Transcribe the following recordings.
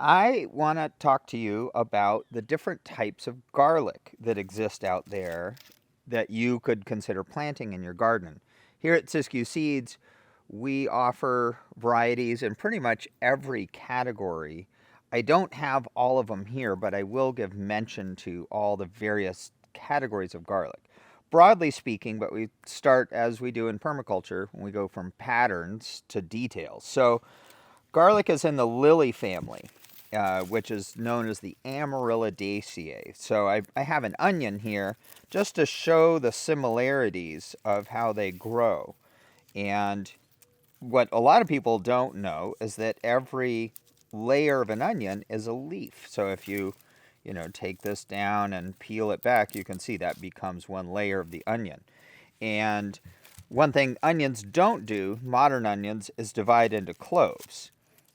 I want to talk to you about the different types of garlic that exist out there that you could consider planting in your garden. Here at Siskiyou Seeds, we offer varieties in pretty much every category. I don't have all of them here, but I will give mention to all the various categories of garlic. Broadly speaking, but we start as we do in permaculture when we go from patterns to details. So, garlic is in the lily family, which is known as the Amaryllidaceae. So I have an onion here just to show the similarities of how they grow. And what a lot of people don't know is that every layer of an onion is a leaf. So if you take this down and peel it back, you can see that becomes one layer of the onion. And one thing onions don't do, modern onions, is divide into cloves.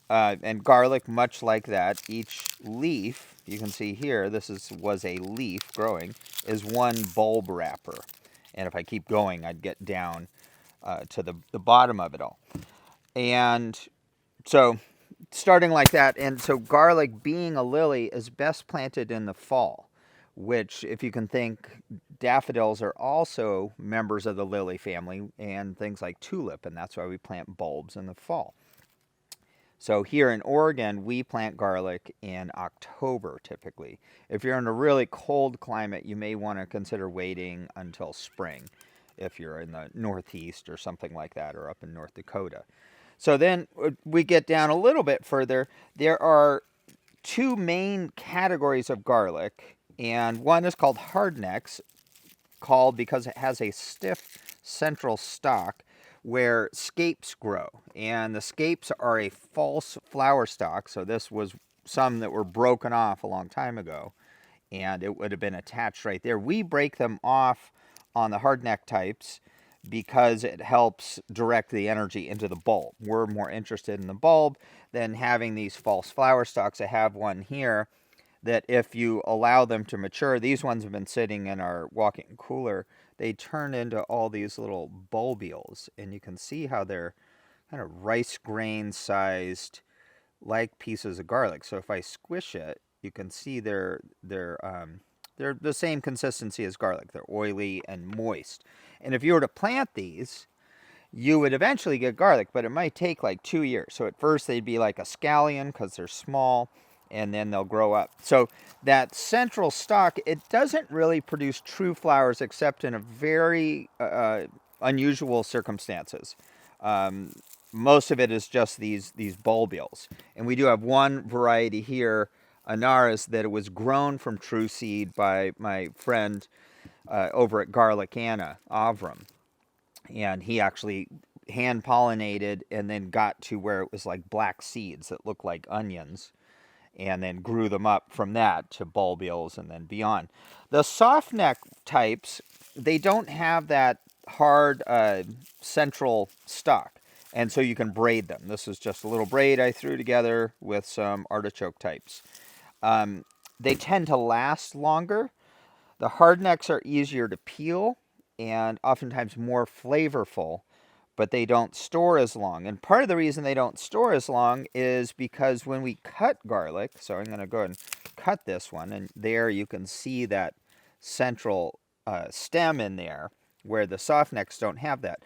And garlic, much like that, each leaf, you can see here, was a leaf growing, is one bulb wrapper. And if I keep going, I'd get down to the bottom of it all. And so, starting like that, and so garlic, being a lily, is best planted in the fall, which, if you can think, daffodils are also members of the lily family, and things like tulip, and that's why we plant bulbs in the fall. So here in Oregon, we plant garlic in October typically. If you're in a really cold climate, you may want to consider waiting until spring if you're in the Northeast or something like that, or up in North Dakota. So then we get down a little bit further. There are two main categories of garlic, and one is called hardnecks, called because it has a stiff central stalk where scapes grow. And the scapes are a false flower stalk, so this was some that were broken off a long time ago, and it would have been attached right there. We break them off on the hardneck types because it helps direct the energy into the bulb. We're more interested in the bulb than having these false flower stalks. I have one here that if you allow them to mature, these ones have been sitting in our walk-in cooler, they turn into all these little bulbules, and you can see how they're kind of rice grain sized, like pieces of garlic. So if I squish it, you can see they're the same consistency as garlic. They're oily and moist. And if you were to plant these, you would eventually get garlic, but it might take like 2 years. So at first they'd be like a scallion because they're small, and then they'll grow up. So that central stalk, it doesn't really produce true flowers except in a very unusual circumstances. Most of it is just these bulbules. And we do have one variety here, Anaris, that it was grown from true seed by my friend over at Garlicana, Avram. And he actually hand pollinated and then got to where it was like black seeds that looked like onions, and then grew them up from that to bulbules and then beyond. The soft neck types, they don't have that hard central stalk, and so you can braid them. This is just a little braid I threw together with some artichoke types. They tend to last longer. The hardnecks are easier to peel and oftentimes more flavorful, but they don't store as long. And part of the reason they don't store as long is because when we cut garlic, so I'm going to go ahead and cut this one, and there you can see that central stem in there where the softnecks don't have that.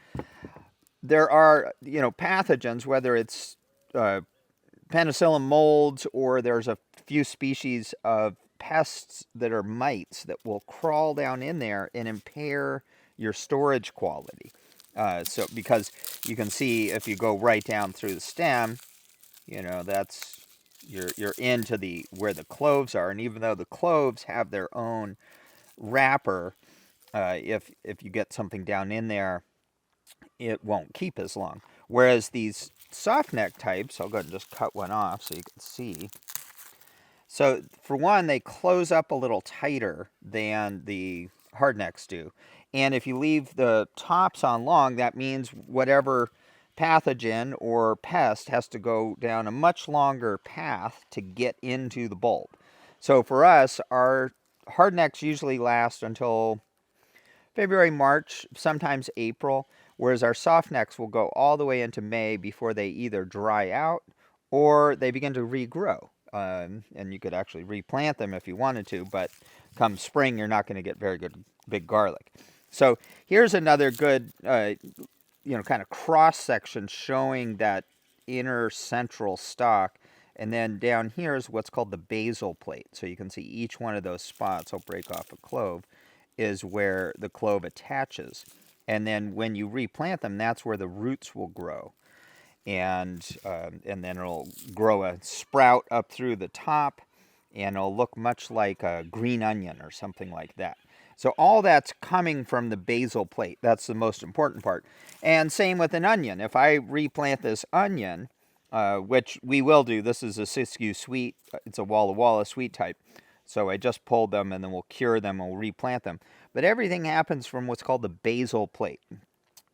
There are, pathogens, whether it's penicillin molds or there's a few species of pests that are mites that will crawl down in there and impair your storage quality. So because you can see if you go right down through the stem, that's you're into where the cloves are, and even though the cloves have their own wrapper, if you get something down in there, it won't keep as long. Whereas these soft neck types, I'll go ahead and just cut one off so you can see. So for one, they close up a little tighter than the hardnecks do. And if you leave the tops on long, that means whatever pathogen or pest has to go down a much longer path to get into the bulb. So for us, our hardnecks usually last until February, March, sometimes April, whereas our softnecks will go all the way into May before they either dry out or they begin to regrow. and you could actually replant them if you wanted to, but come spring, you're not going to get very good big garlic. So here's another good, kind of cross section showing that inner central stalk. And then down here is what's called the basal plate. So you can see each one of those spots, I'll break off a clove, is where the clove attaches. And then when you replant them, that's where the roots will grow. And then it'll grow a sprout up through the top, and it'll look much like a green onion or something like that. So all that's coming from the basal plate. That's the most important part. And same with an onion. If I replant this onion, which we will do, this is a Siskiyou sweet. It's a Walla Walla sweet type. So I just pulled them, and then we'll cure them and we'll replant them. But everything happens from what's called the basal plate.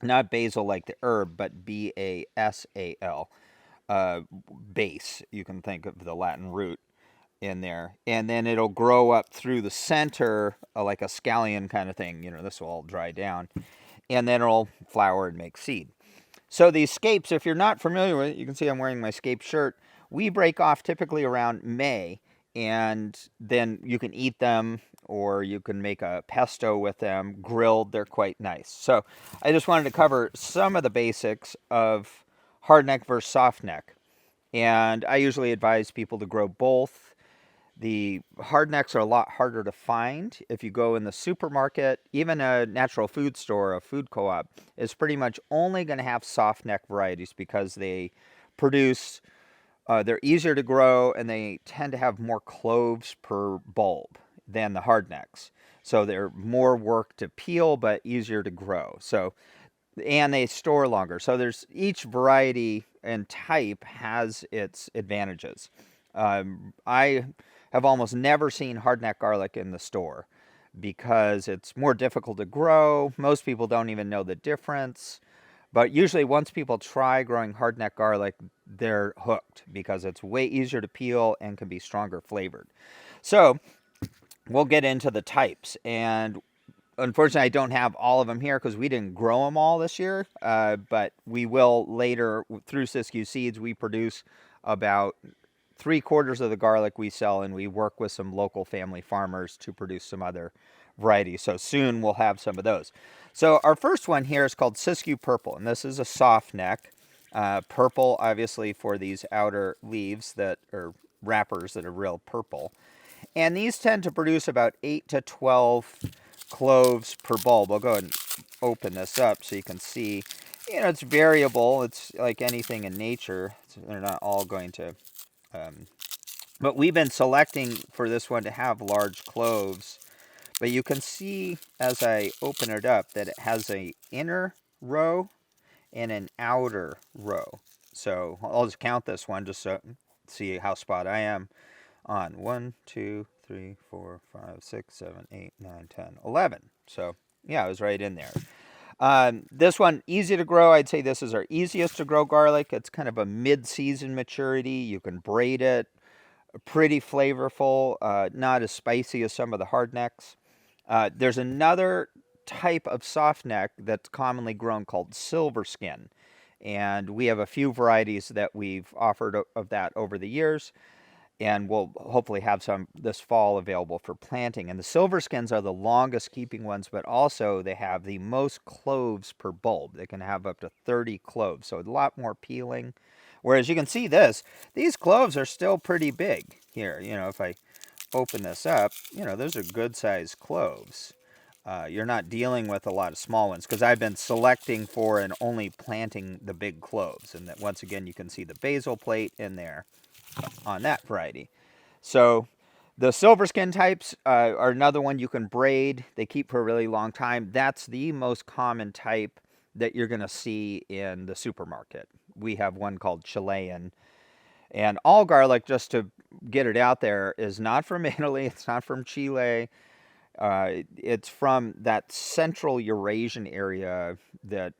Not basil like the herb, but basal, base. You can think of the Latin root in there. And then it'll grow up through the center like a scallion kind of thing. This will all dry down. And then it'll flower and make seed. So these scapes, if you're not familiar with it, you can see I'm wearing my scape shirt. We break off typically around May, and then you can eat them, or you can make a pesto with them. Grilled, they're quite nice. So I just wanted to cover some of the basics of hardneck versus softneck. And I usually advise people to grow both. The hardnecks are a lot harder to find. If you go in the supermarket, even a natural food store, a food co-op, is pretty much only going to have softneck varieties because they produce, they're easier to grow, and they tend to have more cloves per bulb than the hardnecks. So they're more work to peel, but easier to grow. And they store longer. So each variety and type has its advantages. I have almost never seen hardneck garlic in the store because it's more difficult to grow. Most people don't even know the difference. But usually once people try growing hardneck garlic, they're hooked because it's way easier to peel and can be stronger flavored. So we'll get into the types. And unfortunately, I don't have all of them here because we didn't grow them all this year. But we will later. Through Siskiyou Seeds, we produce about 3/4 of the garlic we sell, and we work with some local family farmers to produce some other varieties. So soon we'll have some of those. So our first one here is called Siskiyou Purple, and this is a soft neck. Purple, obviously, for these outer leaves that are wrappers that are real purple. And these tend to produce about 8 to 12 cloves per bulb. I'll go ahead and open this up so you can see. It's variable. It's like anything in nature. They're not all going to... but we've been selecting for this one to have large cloves. But you can see as I open it up that it has an inner row and an outer row. So I'll just count this one just so see how spot I am on. 1, 2, 3, 4, 5, 6, 7, 8, 9, 10, 11. So yeah, I was right in there. This one, easy to grow. I'd say this is our easiest to grow garlic. It's kind of a mid-season maturity. You can braid it. Pretty flavorful, not as spicy as some of the hardnecks. There's another type of softneck that's commonly grown called silver skin. And we have a few varieties that we've offered of that over the years. And we'll hopefully have some this fall available for planting. And the silver skins are the longest keeping ones, but also they have the most cloves per bulb. They can have up to 30 cloves, so a lot more peeling. Whereas you can see these cloves are still pretty big here. If I open this up, those are good sized cloves. You're not dealing with a lot of small ones because I've been selecting for and only planting the big cloves. And that once again, you can see the basal plate in there on that variety. So the silver skin types are another one you can braid. They keep for a really long time. That's the most common type that you're going to see in the supermarket. We have one called Chilean. And all garlic, just to get it out there, is not from Italy. It's not from Chile. It's from that central Eurasian area that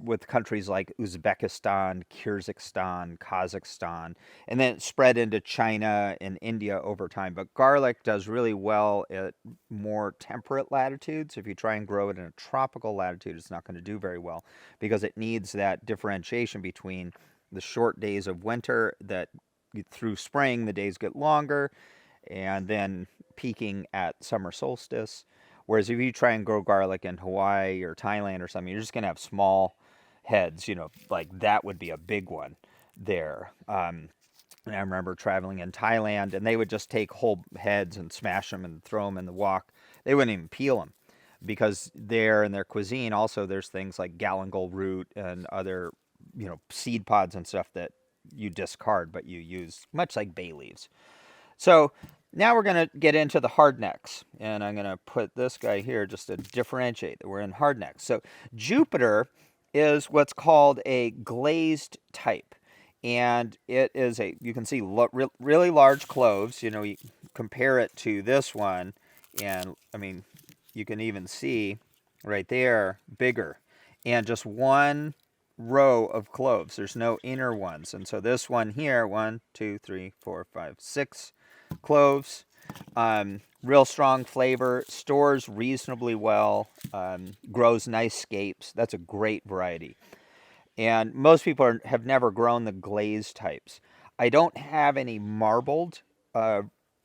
with countries like Uzbekistan, Kyrgyzstan, Kazakhstan, and then it spread into China and India over time. But garlic does really well at more temperate latitudes. If you try and grow it in a tropical latitude, it's not going to do very well because it needs that differentiation between the short days of winter that through spring, the days get longer, and then peaking at summer solstice. Whereas if you try and grow garlic in Hawaii or Thailand or something, you're just going to have small heads. Like that would be a big one there. And I remember traveling in Thailand, and they would just take whole heads and smash them and throw them in the wok. They wouldn't even peel them because there in their cuisine also there's things like galangal root and other seed pods and stuff that you discard but you use, much like bay leaves. So now we're going to get into the hardnecks, and I'm going to put this guy here just to differentiate that we're in hardnecks. So Jupiter is what's called a glazed type, and it is you can see really large cloves. You compare it to this one, and I mean, you can even see right there, bigger, and just one row of cloves. There's no inner ones. And so this one here, 1, 2, 3, 4, 5, 6 cloves. Real strong flavor, stores reasonably well, grows nice scapes. That's a great variety. And most people have never grown the glazed types. I don't have any marbled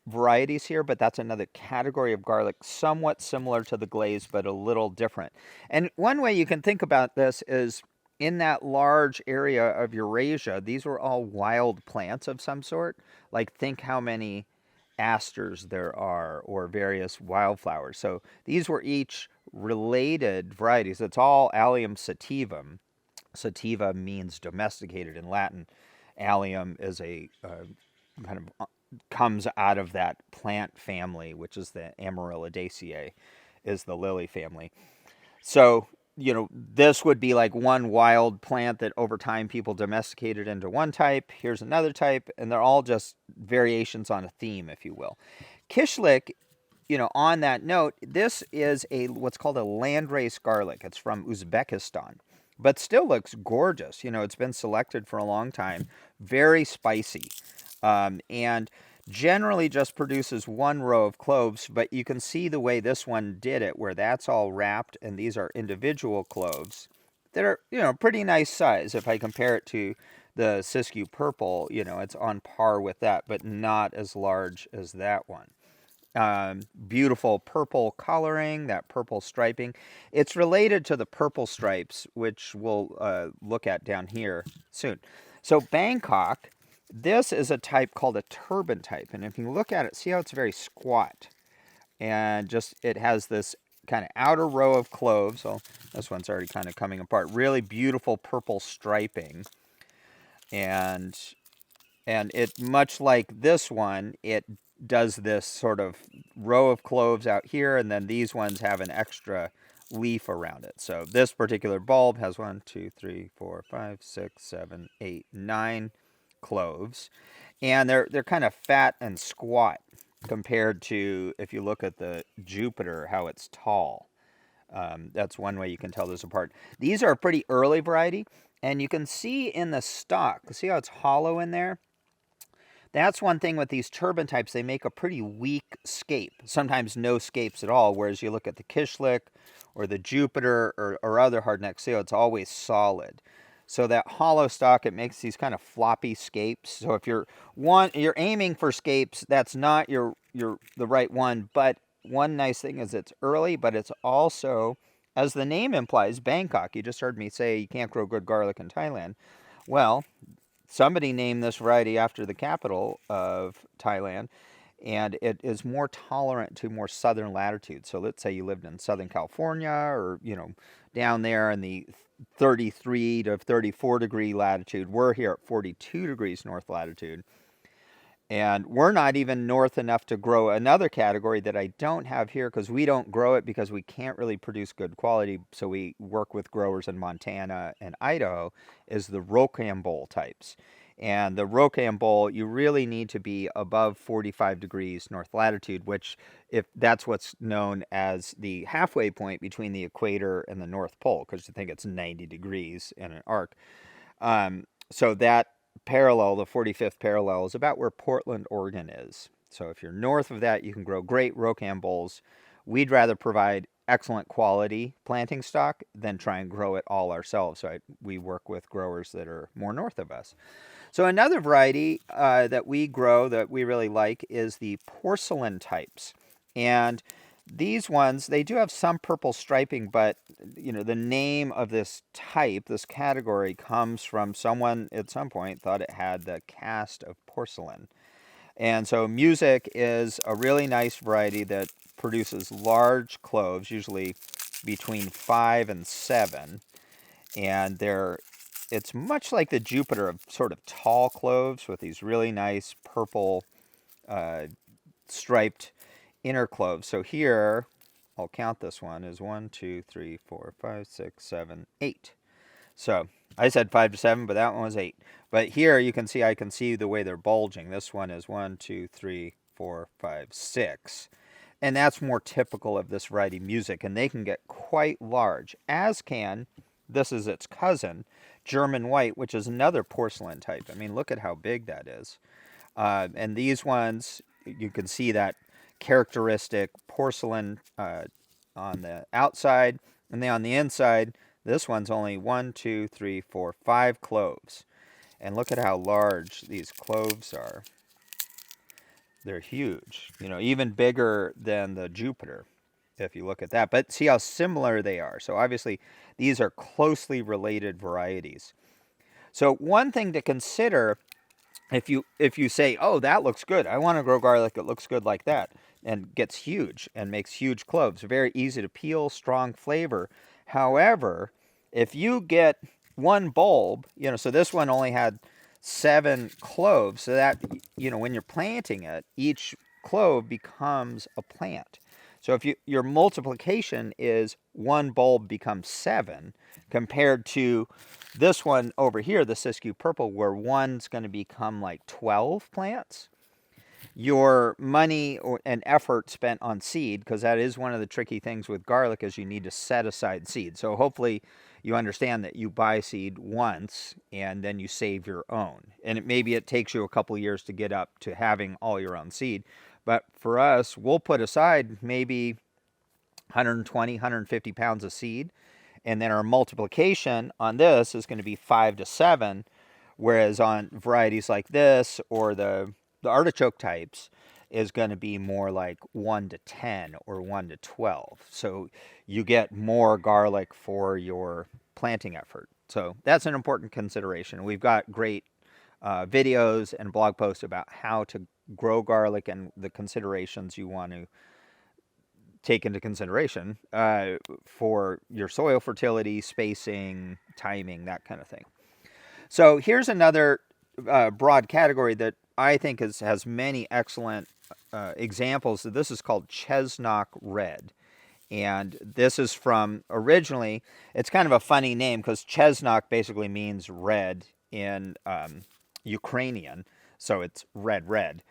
varieties here, but that's another category of garlic, somewhat similar to the glazed, but a little different. And one way you can think about this is in that large area of Eurasia, these were all wild plants of some sort. Like, think how many asters there are or various wildflowers. So these were each related varieties. It's all Allium sativum. Sativa means domesticated in Latin. Allium is a kind of comes out of that plant family, which is the Amaryllidaceae, is the lily family. So, this would be like one wild plant that over time people domesticated into one type. Here's another type, and they're all just variations on a theme, if you will. Kishlik, on that note, this is what's called a landrace garlic. It's from Uzbekistan, but still looks gorgeous. It's been selected for a long time. Very spicy. And generally just produces one row of cloves, but you can see the way this one did it, where that's all wrapped and these are individual cloves that are, pretty nice size. If I compare it to the Siskiyou purple, it's on par with that, but not as large as that one. Beautiful purple coloring, that purple striping. It's related to the purple stripes, which we'll look at down here soon. So Bangkok, this is a type called a turban type. And if you look at it, see how it's very squat. And just it has this kind of outer row of cloves. So this one's already kind of coming apart. Really beautiful purple striping. And it, much like this one, it does this sort of row of cloves out here, and then these ones have an extra leaf around it. So this particular bulb has 1, 2, 3, 4, 5, 6, 7, 8, 9 cloves, and they're kind of fat and squat compared to, if you look at the Jupiter, how it's tall. That's one way you can tell this apart. These are a pretty early variety, and you can see in the stalk, see how it's hollow in there? That's one thing with these turban types, they make a pretty weak scape, sometimes no scapes at all, whereas you look at the Kishlik or the Jupiter or other hardneck, see how it's always solid. So that hollow stalk, it makes these kind of floppy scapes. So if you're aiming for scapes, that's not the right one. But one nice thing is it's early, but it's also, as the name implies, Bangkok. You just heard me say you can't grow good garlic in Thailand. Well, somebody named this variety after the capital of Thailand, and it is more tolerant to more southern latitudes. So let's say you lived in Southern California or, down there in the 33 to 34 degree latitude. We're here at 42 degrees north latitude. And we're not even north enough to grow another category that I don't have here because we don't grow it because we can't really produce good quality. So we work with growers in Montana and Idaho, is the rocambole types. And the rocambole, you really need to be above 45 degrees north latitude, which if that's what's known as the halfway point between the equator and the North Pole, because you think it's 90 degrees in an arc. So that parallel, the 45th parallel, is about where Portland, Oregon is. So if you're north of that, you can grow great rocamboles. We'd rather provide excellent quality planting stock than try and grow it all ourselves. So we work with growers that are more north of us. So another variety that we grow that we really like is the porcelain types. And these ones, they do have some purple striping, but the name of this type, this category, comes from someone at some point thought it had the cast of porcelain. And so music is a really nice variety that produces large cloves, usually between 5 and 7, and it's much like the Jupiter of sort of tall cloves with these really nice purple uh, striped inner cloves. So here, I'll count this one as 1, 2, 3, 4, 5, 6, 7, 8. So I said 5 to 7, but that one was 8. But here you can see, I can see the way they're bulging. This one is 1, 2, 3, 4, 5, 6. And that's more typical of this variety music, and they can get quite large, as can, this is its cousin, German white, which is another porcelain type. I mean, look at how big that is. And these ones, you can see that characteristic porcelain on the outside, and then on the inside, this one's only 1, 2, 3, 4, 5 cloves. And look at how large these cloves are. They're huge, even bigger than the Jupiter, if you look at that. But see how similar they are. So obviously, these are closely related varieties. So one thing to consider, if you say, oh, that looks good, I want to grow garlic that looks good like that, and gets huge and makes huge cloves, very easy to peel, strong flavor. However, if you get one bulb, so this one only had 7 cloves, so that, when you're planting it, each clove becomes a plant. So if your multiplication is 1 bulb becomes 7, compared to this one over here, the Siskiyou Purple, where one's going to become like 12 plants, your money and effort spent on seed, because that is one of the tricky things with garlic, is you need to set aside seed. So hopefully you understand that you buy seed once and then you save your own. And maybe it takes you a couple years to get up to having all your own seed. But for us, we'll put aside maybe 120, 150 pounds of seed. And then our multiplication on this is going to be 5 to 7. Whereas on varieties like this or the artichoke types is going to be more like 1 to 10 or 1 to 12. So you get more garlic for your planting effort. So that's an important consideration. We've got great videos and blog posts about how to grow garlic and the considerations you want to take into consideration for your soil fertility, spacing, timing, that kind of thing. So here's another broad category that I think has many excellent examples. This is called Chesnock Red. And this is from, originally, it's kind of a funny name because Chesnock basically means red in Ukrainian. So it's red.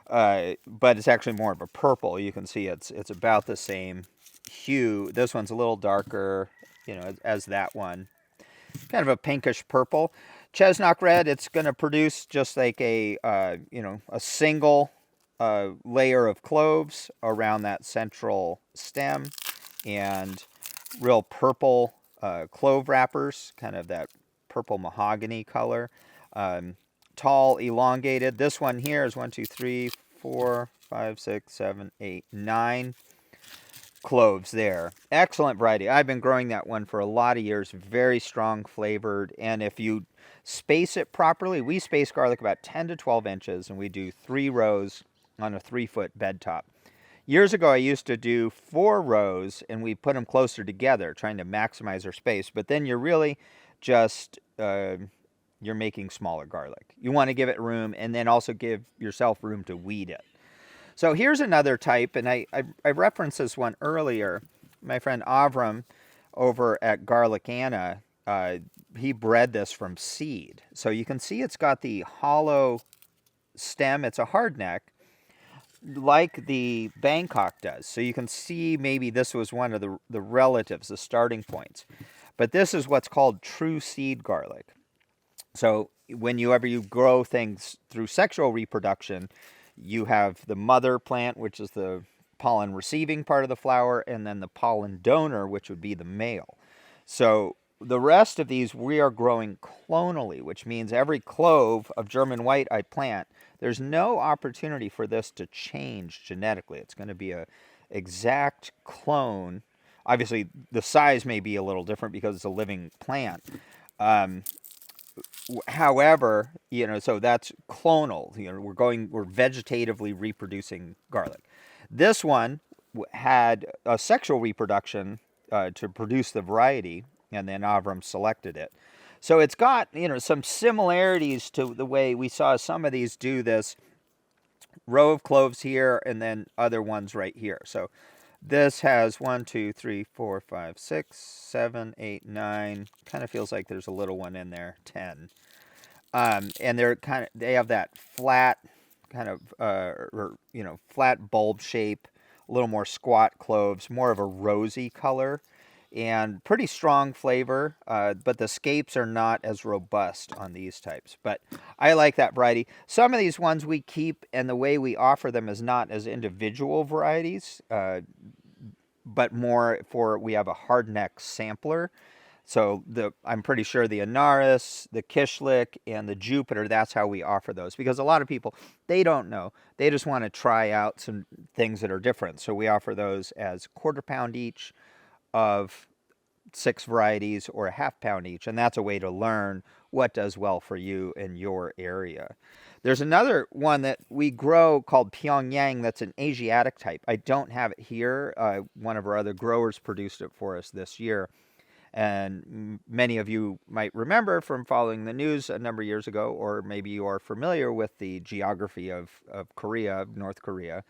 But it's actually more of a purple. You can see it's about the same hue. This one's a little darker, as that one. Kind of a pinkish purple. Chesnock Red, it's going to produce just like a single layer of cloves around that central stem, and real purple clove wrappers, kind of that purple mahogany color. Tall, elongated. This one here is 1, 2, 3, 4, 5, 6, 7, 8, 9 cloves there. Excellent variety. I've been growing that one for a lot of years. Very strong flavored. And if you space it properly, we space garlic about 10 to 12 inches, and we do 3 rows on a 3-foot bed top. Years ago, I used to do 4 rows, and we put them closer together, trying to maximize our space. But then you're really just you're making smaller garlic. You want to give it room, and then also give yourself room to weed it. So here's another type, and I referenced this one earlier. My friend Avram over at Garlicana, he bred this from seed. So you can see it's got the hollow stem. It's a hardneck, like the Bangkok does. So you can see maybe this was one of the relatives, the starting points. But this is what's called true seed garlic. So whenever you grow things through sexual reproduction, you have the mother plant, which is the pollen receiving part of the flower, and then the pollen donor, which would be the male. So the rest of these we are growing clonally, which means every clove of German white I plant, there's no opportunity for this to change genetically. It's going to be a exact clone. Obviously, the size may be a little different because it's a living plant. Um, However, so that's clonal. We're vegetatively reproducing garlic. This one had a sexual reproduction to produce the variety, and then Avram selected it. So it's got some similarities to the way we saw some of these do this row of cloves here, and then other ones right here. So this has 1, 2, 3, 4, 5, 6, 7, 8, 9. Kind of feels like there's a little one in there. 10. And they have that flat kind of flat bulb shape, a little more squat cloves, more of a rosy color, and pretty strong flavor. But the scapes are not as robust on these types. But I like that variety. Some of these ones we keep, and the way we offer them is not as individual varieties, but more we have a hardneck sampler. So I'm pretty sure the Anaris, the Kishlik, and the Jupiter, that's how we offer those. Because a lot of people, they don't know. They just want to try out some things that are different. So we offer those as quarter-pound each of 6 varieties, or a half-pound each. And that's a way to learn what does well for you in your area. There's another one that we grow called Pyongyang that's an Asiatic type. I don't have it here. One of our other growers produced it for us this year. And many of you might remember from following the news a number of years ago, or maybe you are familiar with the geography of Korea, of North Korea,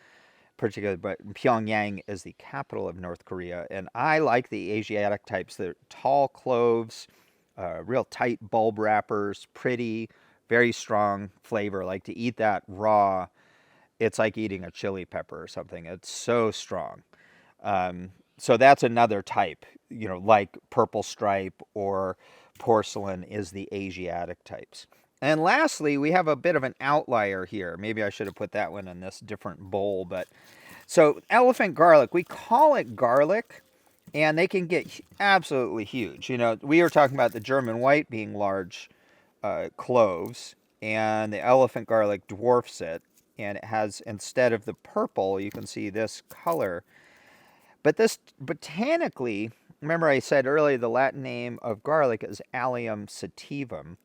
particularly, but Pyongyang is the capital of North Korea. And I like the Asiatic types. They're tall cloves, real tight bulb wrappers, pretty, very strong flavor. Like to eat that raw, it's like eating a chili pepper or something. It's so strong. So that's another type, like purple stripe or porcelain is the Asiatic types. And lastly, we have a bit of an outlier here. Maybe I should have put that one in this different bowl. But so elephant garlic, we call it garlic, and they can get absolutely huge. We were talking about the German white being large cloves, and the elephant garlic dwarfs it. And it has, instead of the purple, you can see this color. But this, botanically, remember I said earlier the Latin name of garlic is Allium sativum,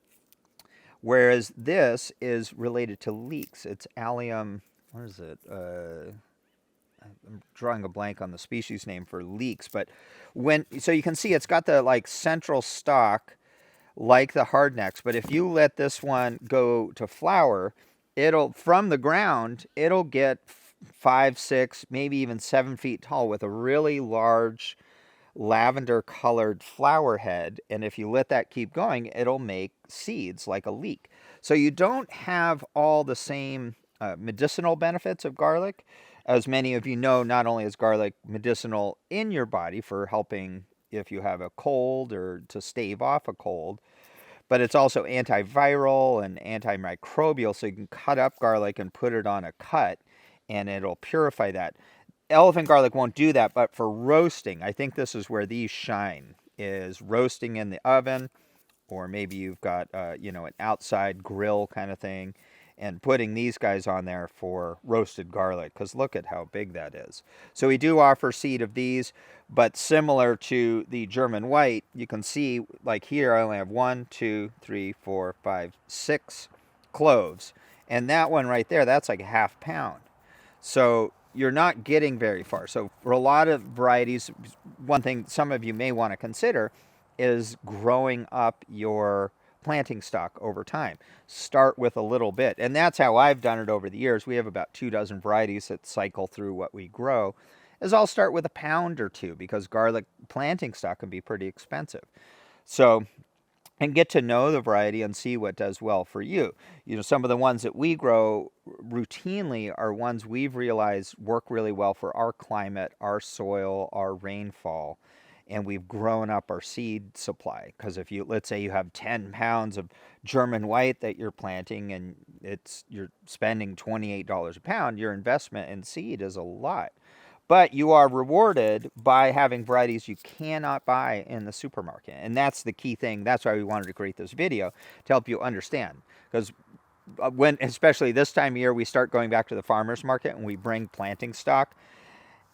whereas this is related to leeks. It's Allium, what is it? I'm drawing a blank on the species name for leeks, but so you can see it's got the central stalk like the hardnecks, but if you let this one go to flower, from the ground, it'll get 5, 6, maybe even 7 feet tall with a really large lavender colored flower head. And if you let that keep going, it'll make seeds like a leek. So you don't have all the same medicinal benefits of garlic. As many of you know, not only is garlic medicinal in your body for helping if you have a cold or to stave off a cold, but it's also antiviral and antimicrobial. So you can cut up garlic and put it on a cut, and it'll purify that. Elephant garlic won't do that, but for roasting, I think this is where these shine, is roasting in the oven, or maybe you've got, an outside grill kind of thing, and putting these guys on there for roasted garlic, because look at how big that is. So we do offer seed of these, but similar to the German white, you can see, like here, I only have 1, 2, 3, 4, 5, 6 cloves. And that one right there, that's like a half pound. So you're not getting very far. So for a lot of varieties, one thing some of you may want to consider is growing up your planting stock over time. Start with a little bit. And that's how I've done it over the years. We have about 24 varieties that cycle through what we grow. Is I'll start with a pound or two, because garlic planting stock can be pretty expensive. So, and get to know the variety and see what does well for you. Some of the ones that we grow routinely are ones we've realized work really well for our climate, our soil, our rainfall. And we've grown up our seed supply. Because if let's say you have 10 pounds of German white that you're planting, and you're spending $28 a pound, your investment in seed is a lot. But you are rewarded by having varieties you cannot buy in the supermarket. And that's the key thing. That's why we wanted to create this video, to help you understand. Because when, especially this time of year, we start going back to the farmer's market and we bring planting stock.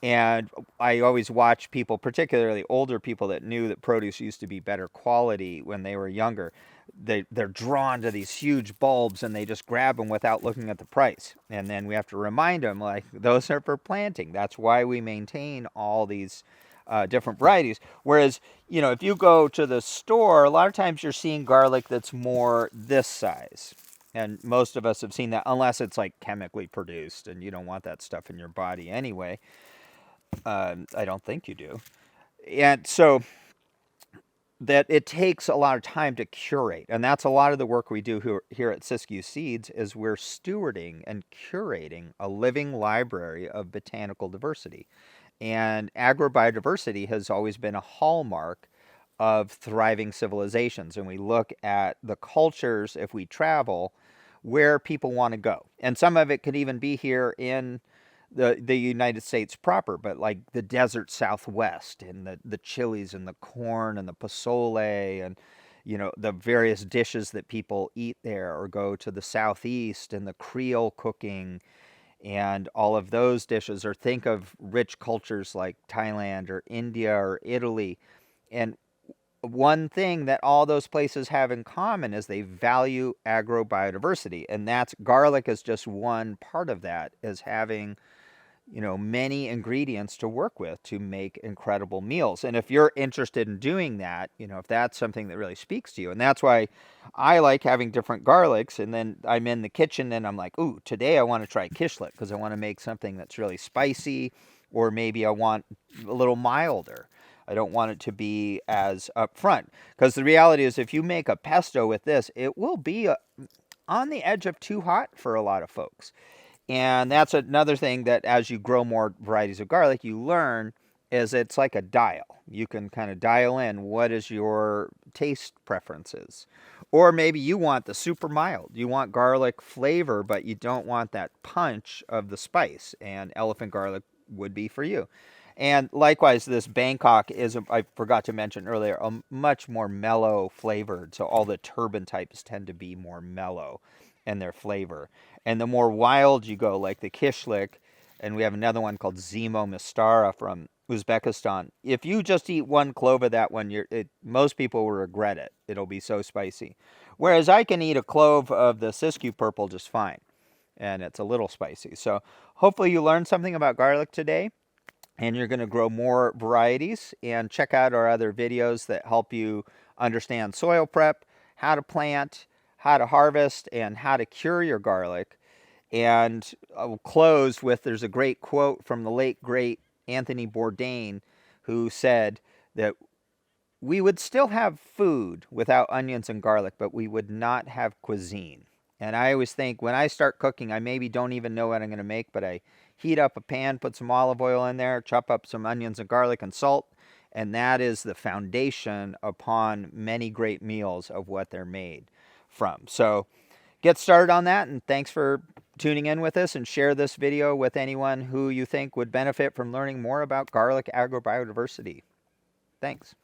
And I always watch people, particularly older people that knew that produce used to be better quality when they were younger. They're drawn to these huge bulbs and they just grab them without looking at the price. And then we have to remind them, like, those are for planting. That's why we maintain all these different varieties. Whereas, you know, if you go to the store, a lot of times you're seeing garlic that's more this size. And most of us have seen that, unless it's like chemically produced and you don't want that stuff in your body anyway. I don't think you do. And so that it takes a lot of time to curate. And that's a lot of the work we do here at Siskiyou Seeds, is we're stewarding and curating a living library of botanical diversity. And agrobiodiversity has always been a hallmark of thriving civilizations. And we look at the cultures, if we travel, where people want to go. And some of it could even be here in the United States proper, but like the desert Southwest and the chilies and the corn and the pozole and, you know, the various dishes that people eat there, or go to the Southeast and the Creole cooking and all of those dishes, or think of rich cultures like Thailand or India or Italy. And one thing that all those places have in common is they value agrobiodiversity, and that's garlic is just one part of that, is having, you know, many ingredients to work with to make incredible meals. And if you're interested in doing that, you know, if that's something that really speaks to you, and that's why I like having different garlics. And then I'm in the kitchen and I'm like, ooh, today I want to try kishlet because I want to make something that's really spicy, or maybe I want a little milder. I don't want it to be as upfront, because the reality is, if you make a pesto with this, it will be on the edge of too hot for a lot of folks. And that's another thing that, as you grow more varieties of garlic, you learn, is it's like a dial. You can kind of dial in what is your taste preferences. Or maybe you want the super mild. You want garlic flavor, but you don't want that punch of the spice. And elephant garlic would be for you. And likewise, this Bangkok is, I forgot to mention earlier, a much more mellow flavored. So all the turban types tend to be more mellow in their flavor. And the more wild you go, like the kishlik, and we have another one called Zemo Mistara from Uzbekistan. If you just eat one clove of that one, most people will regret it. It'll be so spicy. Whereas I can eat a clove of the Siskiyou purple just fine, and it's a little spicy. So hopefully you learned something about garlic today, and you're going to grow more varieties. And check out our other videos that help you understand soil prep, how to plant, how to harvest, and how to cure your garlic. And I will close with, there's a great quote from the late, great Anthony Bourdain, who said that we would still have food without onions and garlic, but we would not have cuisine. And I always think, when I start cooking, I maybe don't even know what I'm going to make, but I heat up a pan, put some olive oil in there, chop up some onions and garlic and salt, and that is the foundation upon many great meals of what they're made from. So get started on that, and thanks for tuning in with us, and share this video with anyone who you think would benefit from learning more about garlic agrobiodiversity. Thanks.